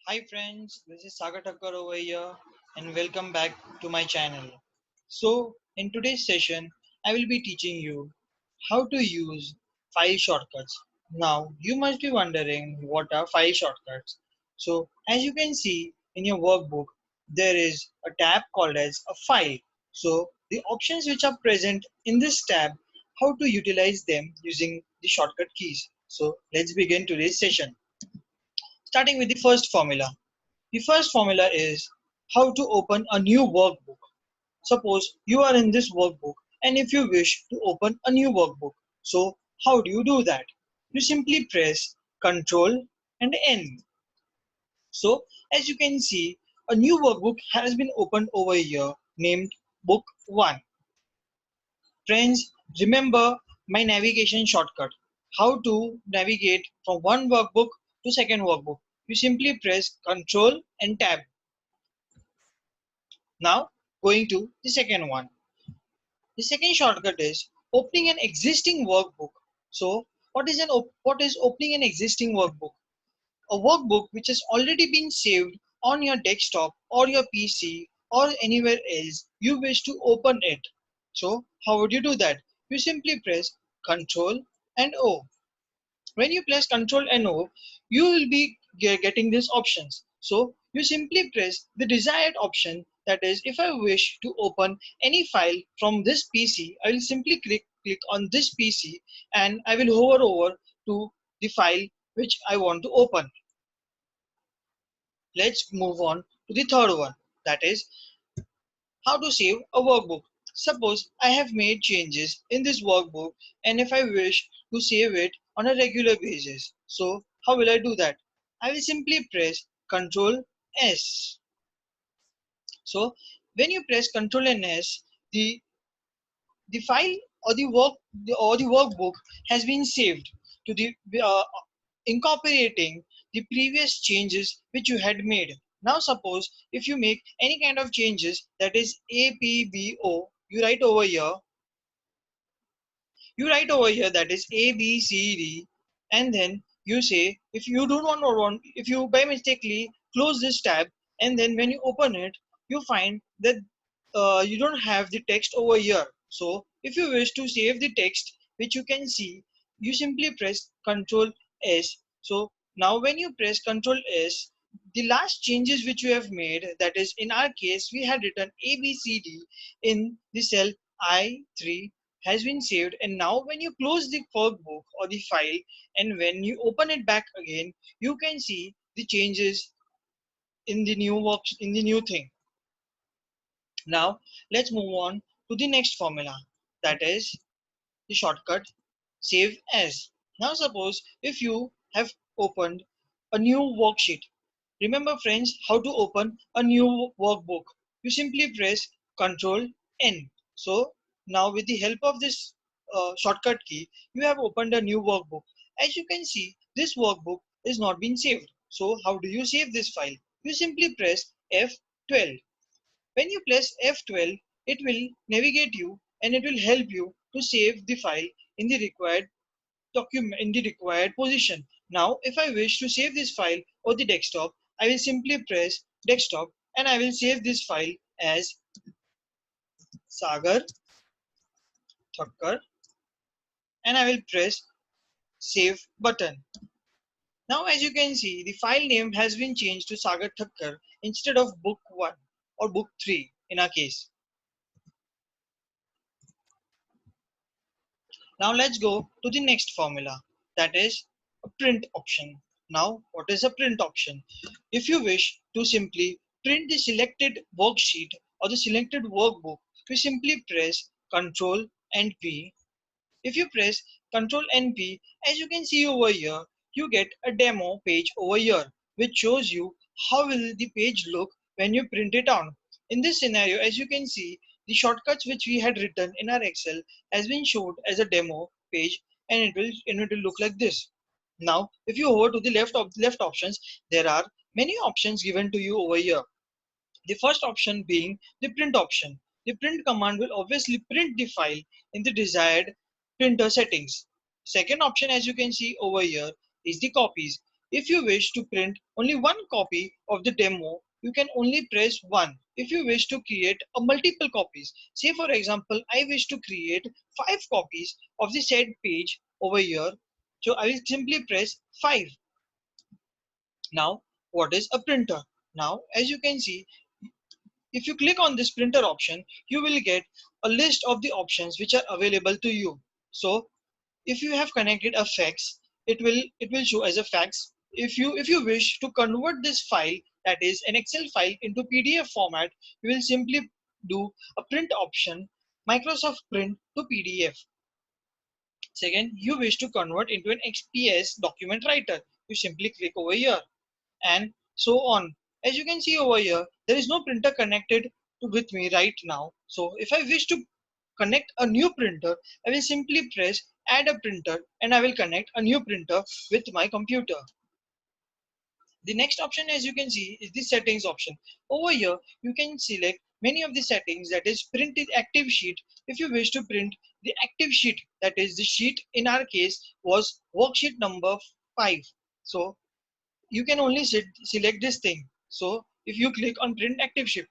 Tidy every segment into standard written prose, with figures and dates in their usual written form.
Hi friends, this is Sagar Thakkar over here and welcome back to my channel. So in today's session, I will be teaching you how to use file shortcuts. Now you must be wondering what are file shortcuts. So as you can see in your workbook, there is a tab called as a file. So the options which are present in this tab, how to utilize them using the shortcut keys. So let's begin today's session. Starting with the first formula. The first formula is how to open a new workbook. Suppose you are in this workbook and if you wish to open a new workbook. So how do you do that? You simply press Ctrl and N. So as you can see, a new workbook has been opened over here named Book 1. Friends, remember my navigation shortcut. How to navigate from one workbook to second workbook. You simply press Ctrl and Tab. Now going to the second one. The second shortcut is opening an existing workbook. So what is opening an existing workbook? A workbook which has already been saved on your desktop or your PC or anywhere else you wish to open it. So how would you do that? You simply press Ctrl and O. When you press Ctrl and O, you will be getting these options. So you simply press the desired option. That is, if I wish to open any file from this PC, I will simply click on this PC and I will hover over to the file which I want to open. Let's move on to the third one. That is how to save a workbook. Suppose I have made changes in this workbook and if I wish to save it on a regular basis. So how will I do that? I will simply press Ctrl S. So when you press Ctrl and S, the file or the workbook has been saved to the incorporating the previous changes which you had made. Now suppose if you make any kind of changes, that is APBO, you write over here that is ABCD, and then you say if you don't want if you by mistakenly close this tab and then when you open it you find that you don't have the text over here. So if you wish to save the text which you can see, you simply press Ctrl S. So now when you press Ctrl S, the last changes which you have made, that is in our case we had written ABCD in the cell I3, has been saved, and now when you close the workbook or the file and when you open it back again, you can see the changes in the new thing. Now let's move on to the next formula, that is the shortcut save as. Now suppose if you have opened a new worksheet. Remember friends how to open a new workbook. You simply press Ctrl N. So now with the help of this shortcut key, you have opened a new workbook. As you can see, this workbook is not been saved. So how do you save this file? You simply press F12. When you press F12, it will navigate you and it will help you to save the file in the required document in the required position. Now, if I wish to save this file on the desktop, I will simply press desktop and I will save this file as Sagar Thakkar and I will press save button. Now, as you can see, the file name has been changed to Sagar Thakkar instead of book 1 or book 3 in our case. Now let's go to the next formula, that is a print option. Now what is a print option? If you wish to simply print the selected worksheet or the selected workbook, you simply press Ctrl and P. If you press Ctrl and P, as you can see over here, you get a demo page over here which shows you how will the page look when you print it on. In this scenario, as you can see, the shortcuts which we had written in our Excel has been showed as a demo page and it will look like this. Now, if you hover to the left options, there are many options given to you over here. The first option being the print option. The print command will obviously print the file in the desired printer settings. Second option, as you can see over here, is the copies. If you wish to print only one copy of the demo, you can only press 1. If you wish to create a multiple copies, say for example, I wish to create 5 copies of the said page over here, so I will simply press 5. Now, what is a printer? Now, as you can see, if you click on this printer option, you will get a list of the options which are available to you. So if you have connected a fax, it will show as a fax. If you wish to convert this file, that is an Excel file, into PDF format, you will simply do a print option, Microsoft Print to PDF. Second, you wish to convert into an XPS document writer, you simply click over here, and so on. As you can see over here, there is no printer connected with me right now. So if I wish to connect a new printer, I will simply press add a printer and I will connect a new printer with my computer. The next option, as you can see, is the settings option. Over here, you can select many of the settings, that is print the active sheet. If you wish to print the active sheet, that is the sheet in our case was worksheet number 5. So you can only select this thing. So if you click on print active sheet,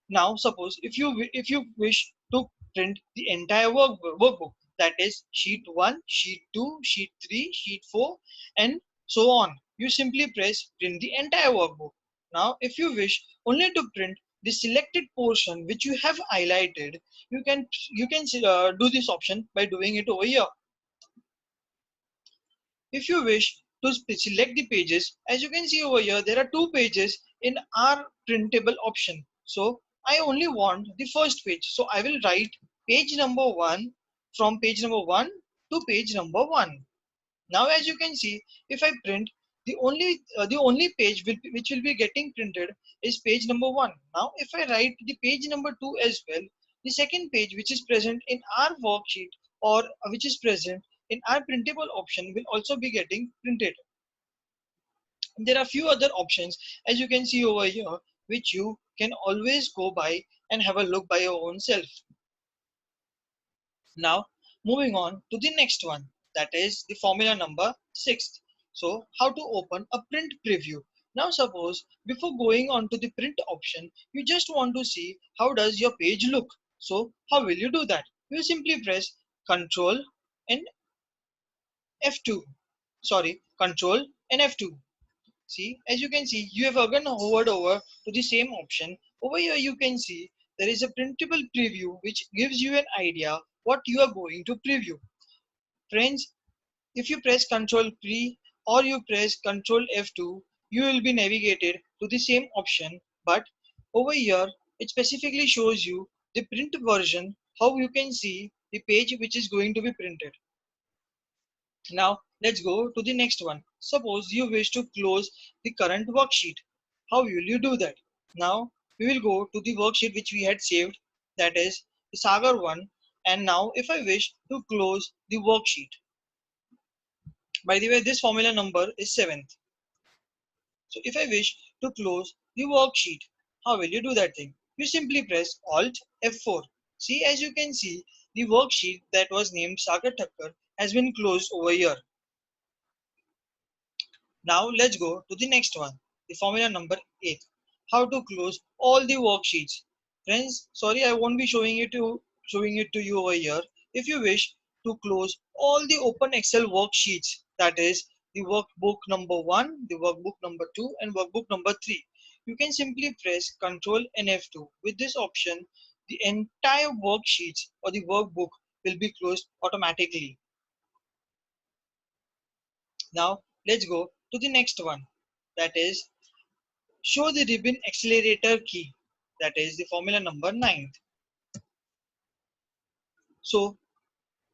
now suppose if you wish to print the entire workbook, that is sheet 1, sheet 2, sheet 3, sheet 4, and so on, you simply press print the entire workbook. Now if you wish only to print the selected portion which you have highlighted, you can do this option by doing it over here. If you wish to select the pages, as you can see over here, there are 2 pages in our printable option. So I only want the first page. So I will write page number 1 from page number 1 to page number 1. Now as you can see, if I print, the only page which will be getting printed is page number 1. Now if I write the page number 2 as well, the second page which is present in our worksheet, or which is present in our printable option, will also be getting printed. There are few other options, as you can see over here, which you can always go by and have a look by your own self. Now, moving on to the next one, that is the formula number 6. So, how to open a print preview. Now, suppose before going on to the print option, you just want to see how does your page look. So, how will you do that? You simply press Control and F2. Sorry, Control and F2. See, as you can see, you have again hovered over to the same option. Over here, you can see there is a printable preview which gives you an idea what you are going to preview. Friends, if you press Ctrl P or you press Ctrl F2, you will be navigated to the same option. But over here, it specifically shows you the print version, how you can see the page which is going to be printed. Now let's go to the next one. Suppose you wish to close the current worksheet. How will you do that? Now we will go to the worksheet which we had saved, that is the Sagar one. And now if I wish to close the worksheet, by the way, this formula number is 7th. So if I wish to close the worksheet, how will you do that thing? You simply press Alt F4. See, as you can see, the worksheet that was named Sagar Thakkar has been closed over here. Now let's go to the next one, the formula number 8. How to close all the worksheets. Friends, sorry, I won't be showing it to you over here. If you wish to close all the open Excel worksheets, that is the workbook number 1, the workbook number 2, and workbook number 3, you can simply press Ctrl and F2. With this option, the entire worksheets or the workbook will be closed automatically. Now let's go to the next one, that is show the ribbon accelerator key, that is the formula number 9. So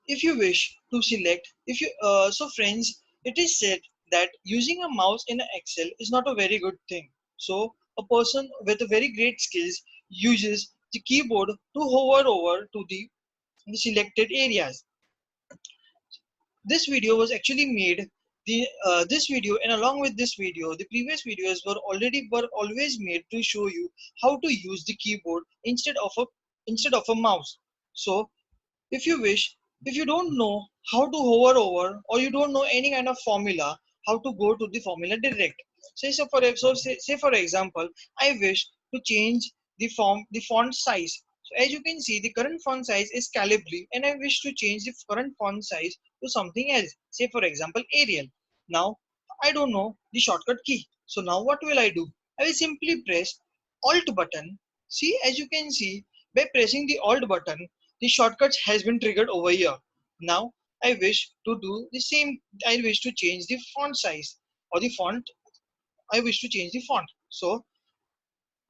if you wish to select, if you so friends, it is said that using a mouse in Excel is not a very good thing. So a person with a very great skills uses the keyboard to hover over to the selected areas. This video was actually made, this video and along with this video, the previous videos were always made to show you how to use the keyboard instead of a mouse. So if you wish, if you don't know how to hover over, or you don't know any kind of formula how to go to the formula direct. Say for example, I wish to change the font size. So as you can see, the current font size is Calibri, and I wish to change the current font size to something else. Say for example, Arial. Now I don't know the shortcut key. So now what will I do? I will simply press Alt button. See, as you can see, by pressing the Alt button, the shortcut has been triggered over here. Now I wish to do the same. I wish to change the font size or the font. I wish to change the font. So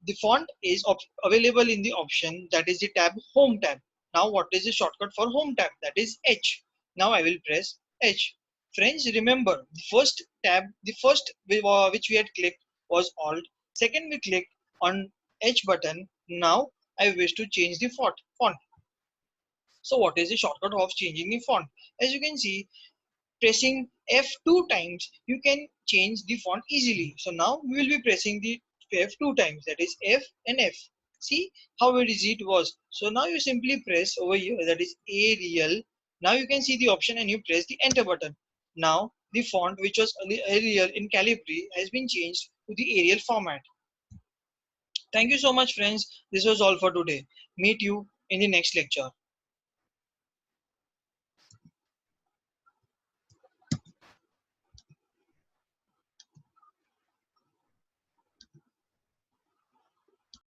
the font is available in the option, that is the tab Home tab. Now what is the shortcut for Home tab? That is H. Now I will press H. Friends, remember the first tab, the first which we had clicked was Alt. Second we clicked on H button. Now I wish to change the font. So what is the shortcut of changing the font? As you can see, pressing F2 times, you can change the font easily. So now we will be pressing the F2 times, that is F and F. See how easy it was. So now you simply press over here, that is Arial. Now you can see the option and you press the enter button. Now the font which was Arial in Calibri has been changed to the Arial format. Thank you so much friends. This was all for today. Meet you in the next lecture.